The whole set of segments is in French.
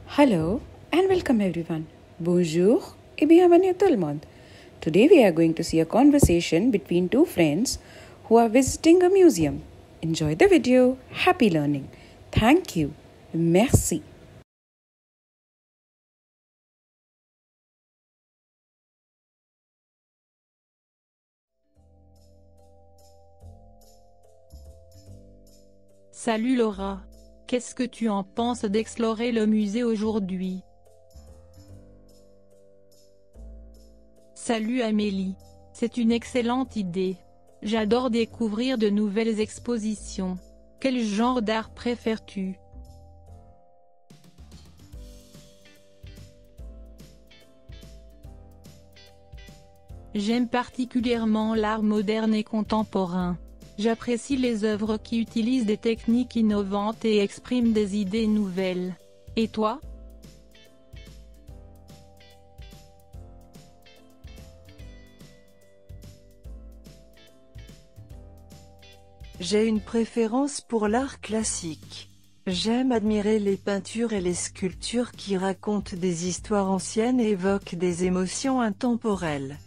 Hello and welcome everyone. Bonjour et bienvenue à tout le monde. Today we are going to see a conversation between two friends who are visiting a museum. Enjoy the video. Happy learning. Thank you. Merci. Salut Laura. Qu'est-ce que tu en penses d'explorer le musée aujourd'hui? Salut Amélie. C'est une excellente idée. J'adore découvrir de nouvelles expositions. Quel genre d'art préfères-tu? J'aime particulièrement l'art moderne et contemporain. J'apprécie les œuvres qui utilisent des techniques innovantes et expriment des idées nouvelles. Et toi? J'ai une préférence pour l'art classique. J'aime admirer les peintures et les sculptures qui racontent des histoires anciennes et évoquent des émotions intemporelles.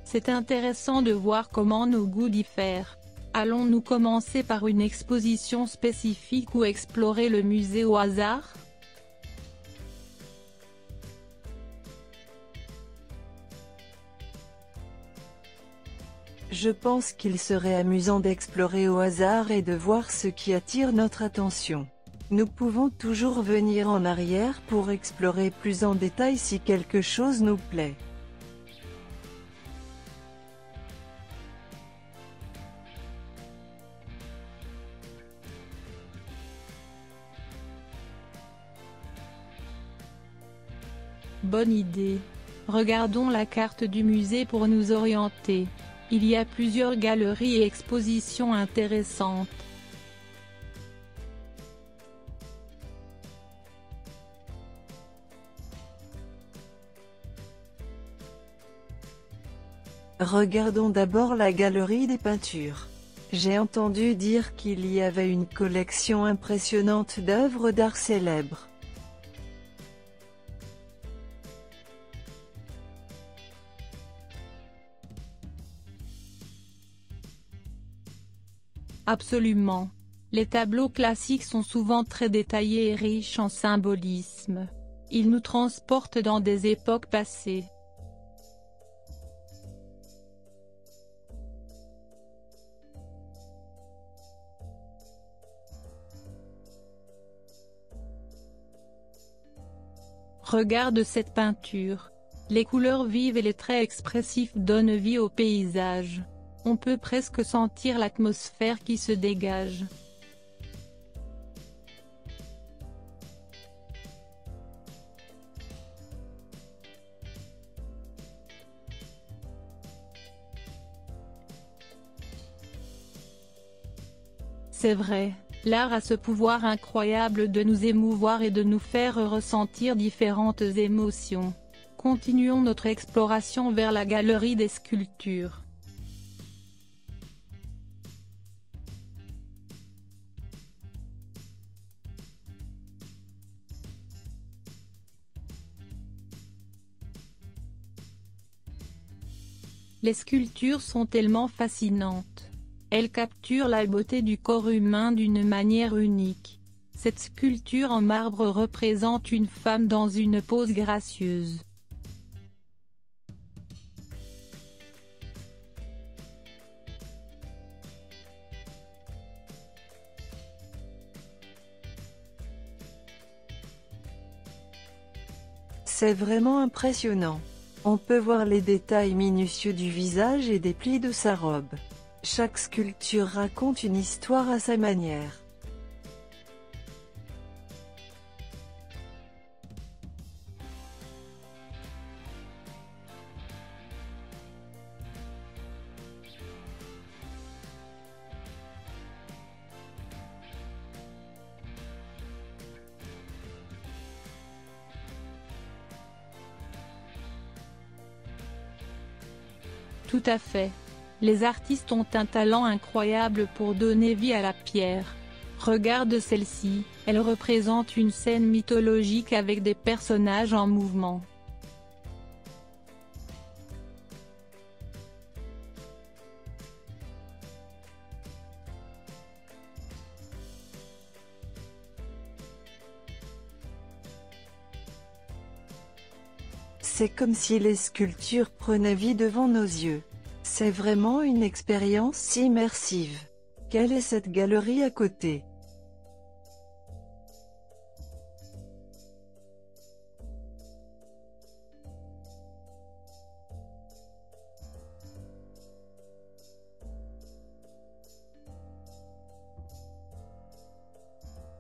C'est intéressant de voir comment nos goûts diffèrent. Allons-nous commencer par une exposition spécifique ou explorer le musée au hasard? Je pense qu'il serait amusant d'explorer au hasard et de voir ce qui attire notre attention. Nous pouvons toujours venir en arrière pour explorer plus en détail si quelque chose nous plaît. Bonne idée. Regardons la carte du musée pour nous orienter. Il y a plusieurs galeries et expositions intéressantes. Regardons d'abord la galerie des peintures. J'ai entendu dire qu'il y avait une collection impressionnante d'œuvres d'art célèbres. Absolument. Les tableaux classiques sont souvent très détaillés et riches en symbolisme. Ils nous transportent dans des époques passées. Regarde cette peinture. Les couleurs vives et les traits expressifs donnent vie au paysage. On peut presque sentir l'atmosphère qui se dégage. C'est vrai, l'art a ce pouvoir incroyable de nous émouvoir et de nous faire ressentir différentes émotions. Continuons notre exploration vers la galerie des sculptures. Les sculptures sont tellement fascinantes. Elles capturent la beauté du corps humain d'une manière unique. Cette sculpture en marbre représente une femme dans une pose gracieuse. C'est vraiment impressionnant. On peut voir les détails minutieux du visage et des plis de sa robe. Chaque sculpture raconte une histoire à sa manière. Tout à fait. Les artistes ont un talent incroyable pour donner vie à la pierre. Regarde celle-ci, elle représente une scène mythologique avec des personnages en mouvement. C'est comme si les sculptures prenaient vie devant nos yeux. C'est vraiment une expérience immersive. Quelle est cette galerie à côté?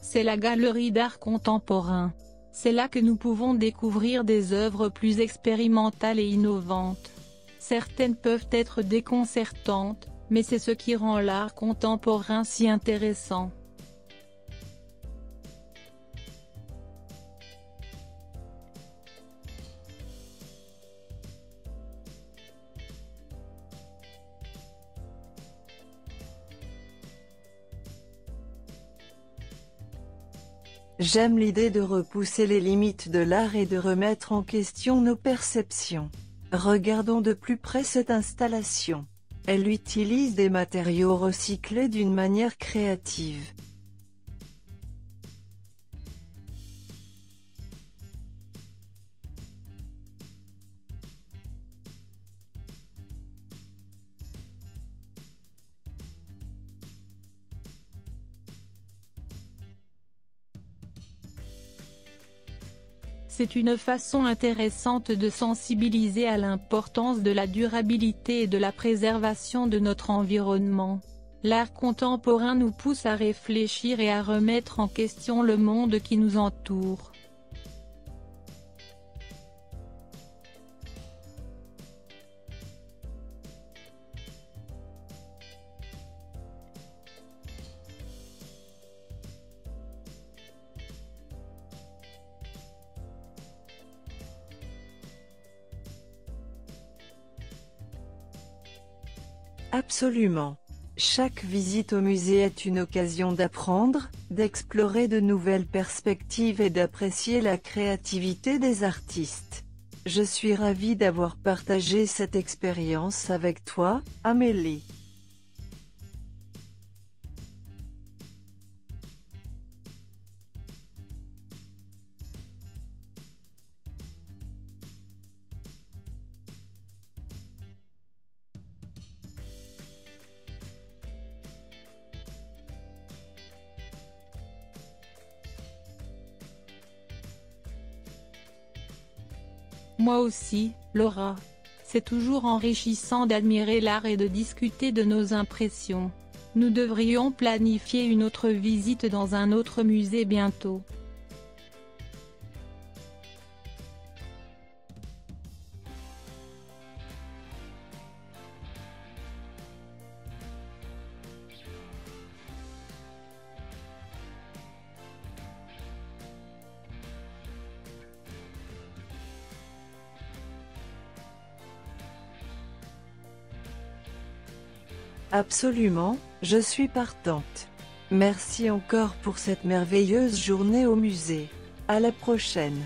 C'est la galerie d'art contemporain. C'est là que nous pouvons découvrir des œuvres plus expérimentales et innovantes. Certaines peuvent être déconcertantes, mais c'est ce qui rend l'art contemporain si intéressant. J'aime l'idée de repousser les limites de l'art et de remettre en question nos perceptions. Regardons de plus près cette installation. Elle utilise des matériaux recyclés d'une manière créative. C'est une façon intéressante de sensibiliser à l'importance de la durabilité et de la préservation de notre environnement. L'art contemporain nous pousse à réfléchir et à remettre en question le monde qui nous entoure. Absolument. Chaque visite au musée est une occasion d'apprendre, d'explorer de nouvelles perspectives et d'apprécier la créativité des artistes. Je suis ravie d'avoir partagé cette expérience avec toi, Amélie. Moi aussi, Laura. C'est toujours enrichissant d'admirer l'art et de discuter de nos impressions. Nous devrions planifier une autre visite dans un autre musée bientôt. Absolument, je suis partante. Merci encore pour cette merveilleuse journée au musée. À la prochaine.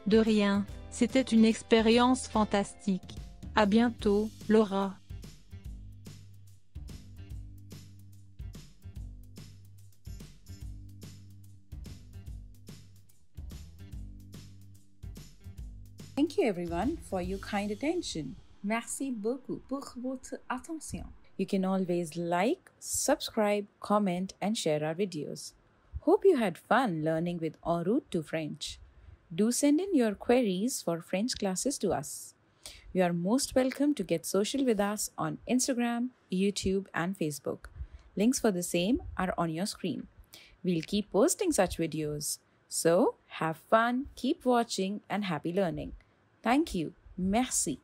De rien, c'était une expérience fantastique. À bientôt, Laura. Thank you everyone for your kind attention. Merci beaucoup pour votre attention. You can always like, subscribe, comment and share our videos. Hope you had fun learning with En route to French. Do send in your queries for French classes to us. You are most welcome to get social with us on Instagram, YouTube, and Facebook. Links for the same are on your screen. We'll keep posting such videos. So, Have fun, keep watching, and happy learning. Thank you. Merci.